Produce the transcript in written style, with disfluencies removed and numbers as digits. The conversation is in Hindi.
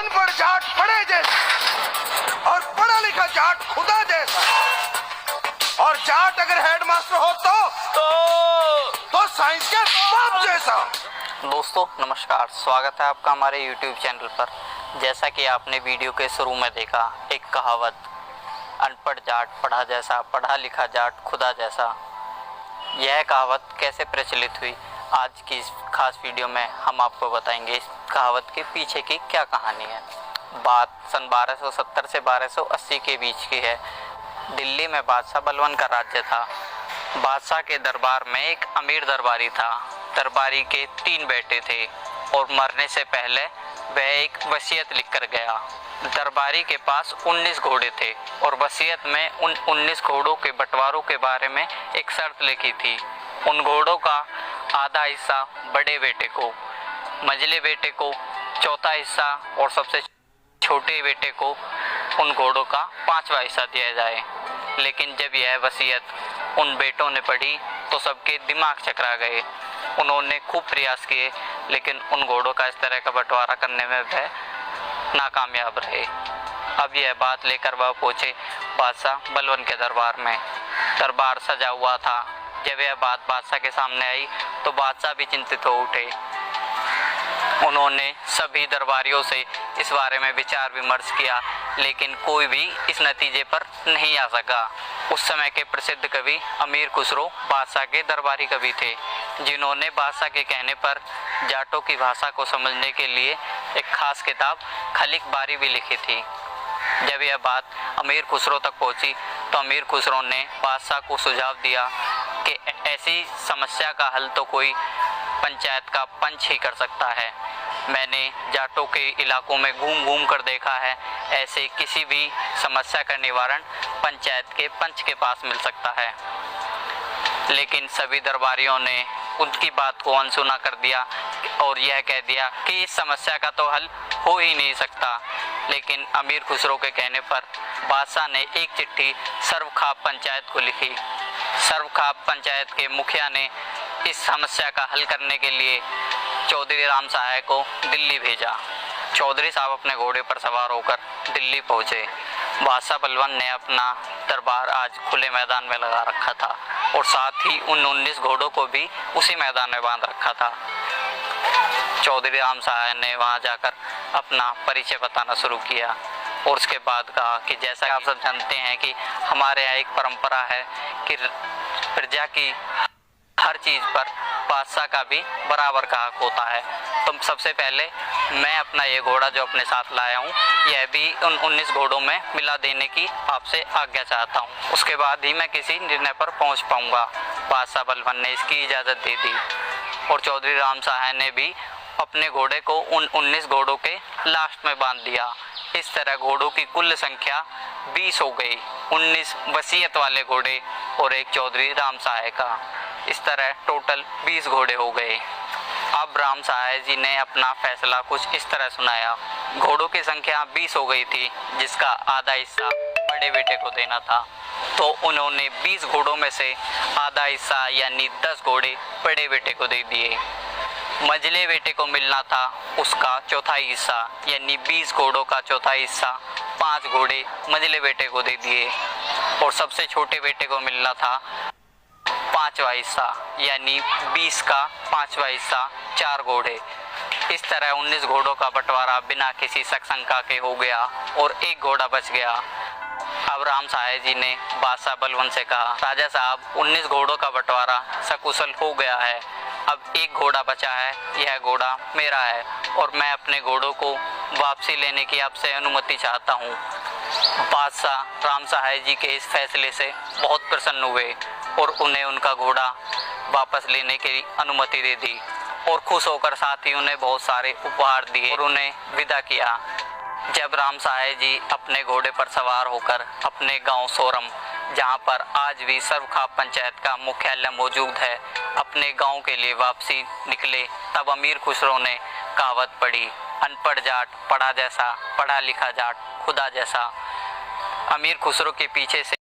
अनपढ़ जाट पढ़े जैसा और पढ़ा लिखा जाट खुदा जैसा, और जाट अगर हेडमास्टर हो तो साइंस के बाप जैसा। दोस्तों नमस्कार, स्वागत है आपका हमारे YouTube चैनल पर। जैसा कि आपने वीडियो के शुरू में देखा, एक कहावत अनपढ़ जाट पढ़ा जैसा, पढ़ा लिखा जाट खुदा जैसा, यह कहावत कैसे प्रचलित हुई, आज की इस खास वीडियो में हम आपको बताएंगे इस कहावत के पीछे की क्या कहानी है। बात सन 1270 से 1280 के बीच की है। दिल्ली में बादशाह बलवन का राज्य था। बादशाह के दरबार में एक अमीर दरबारी था। दरबारी के 3 बेटे थे और मरने से पहले वह एक वसीयत लिखकर गया। दरबारी के पास 19 घोड़े थे और वसीयत में उन 19 घोड़ों के बंटवारों के बारे में एक शर्त लिखी थी। उन घोड़ों का आधा हिस्सा बड़े बेटे को, मंझले बेटे को चौथा हिस्सा और सबसे छोटे बेटे को उन घोड़ों का 5वां हिस्सा दिया जाए। लेकिन जब यह वसीयत उन बेटों ने पढ़ी तो सबके दिमाग चकरा गए। उन्होंने खूब प्रयास किए लेकिन उन घोड़ों का इस तरह का बंटवारा करने में वह नाकामयाब रहे। अब यह बात लेकर वह पहुंचे बादशाह बलवन के दरबार में। दरबार सजा हुआ था। जब यह बात बादशाह के सामने आई तो बादशाह भी चिंतित हो उठे। उन्होंने सभी दरबारियों से इस बारे में विचार विमर्श किया लेकिन कोई भी इस नतीजे पर नहीं आ सका। उस समय के प्रसिद्ध कवि अमीर खुसरो बादशाह के दरबारी कवि थे, जिन्होंने बादशाह के कहने पर जाटों की भाषा को समझने के लिए एक खास किताब खलिक बारी भी लिखी थी। जब यह बात अमीर खुसरो तक पहुंची तो अमीर खुसरो ने बादशाह को सुझाव दिया कि ऐसी समस्या का हल तो कोई पंचायत का पंच ही कर सकता है। मैंने जाटों के इलाकों में घूम घूम कर देखा है, ऐसे किसी भी समस्या का निवारण पंचायत के पंच के पास मिल सकता है। लेकिन सभी दरबारियों ने उनकी बात को अनसुना कर दिया और यह कह दिया कि इस समस्या का तो हल हो ही नहीं सकता। लेकिन अमीर खुसरो के कहने पर बादशाह ने एक चिट्ठी सर्वखाप पंचायत को लिखी। सर्वखाप पंचायत के मुखिया ने इस समस्या का हल करने के लिए चौधरी राम सहाय को दिल्ली भेजा। चौधरी साहब अपने घोड़े पर सवार होकर दिल्ली पहुंचे। बादशाह बलवन ने अपना दरबार आज खुले मैदान में लगा रखा था और साथ ही उन 19 घोड़ों को भी उसी मैदान में बांध रखा था। चौधरी राम सहाय ने वहां जाकर अपना परिचय बताना शुरू किया और उसके बाद कहा कि जैसा आप सब जानते हैं कि हमारे यहाँ एक परंपरा है कि प्रजा की हर चीज पर बादशाह का भी बराबर का हक होता है। तो सबसे पहले मैं अपना ये घोड़ा जो अपने साथ लाया हूँ यह भी उन 19 घोड़ों में मिला देने की आपसे आज्ञा चाहता हूँ। उसके बाद ही मैं किसी निर्णय पर पहुँच पाऊँगा। बादशाह बलवन ने इसकी इजाज़त दे दी और चौधरी राम सहाय ने भी अपने घोड़े को उन 19 घोड़ों के लास्ट में बांध दिया। इस तरह घोड़ों की कुल संख्या 20 हो गई, 19 वसीयत वाले घोड़े और एक चौधरी राम सहाय का। इस तरह टोटल 20 घोड़े हो गए। अब राम सहाय जी ने अपना फैसला कुछ इस तरह सुनाया। घोड़ों की संख्या 20 हो गई थी जिसका आधा हिस्सा बड़े बेटे को देना था, तो उन्होंने 20 घोड़ों में से आधा हिस्सा यानी 10 घोड़े बड़े बेटे को दे दिए। मंझले बेटे को मिलना था उसका चौथाई हिस्सा यानी 20 घोड़ों का चौथा हिस्सा 5 घोड़े मंझले बेटे को दे दिए और सबसे छोटे बेटे को मिलना था 5वां हिस्सा यानी 20 का 5वां हिस्सा 4 घोड़े। इस तरह 19 घोड़ों का बंटवारा बिना किसी शक शंका के हो गया और एक घोड़ा बच गया। अब राम सहाय जी ने बादशाह बलवन से कहा, राजा साहब 19 घोड़ों का बंटवारा सकुशल हो गया है, अब एक घोड़ा बचा है, यह घोड़ा मेरा है और मैं अपने घोड़ों को वापसी लेने की आपसे अनुमति चाहता हूँ। बादशाह राम सहाय जी के इस फैसले से बहुत प्रसन्न हुए और उन्हें उनका घोड़ा वापस लेने की अनुमति दे दी और खुश होकर साथ ही उन्हें बहुत सारे उपहार दिए और उन्हें विदा किया। जब राम सहाय जी अपने घोड़े पर सवार होकर अपने गांव सोरम, जहां पर आज भी सर्वखाप पंचायत का मुख्यालय मौजूद है, अपने गांव के लिए वापसी निकले, तब अमीर खुसरो ने कहावत पढ़ी, अनपढ़ जाट पढ़ा जैसा, पढ़ा लिखा जाट खुदा जैसा। अमीर खुसरो के पीछे से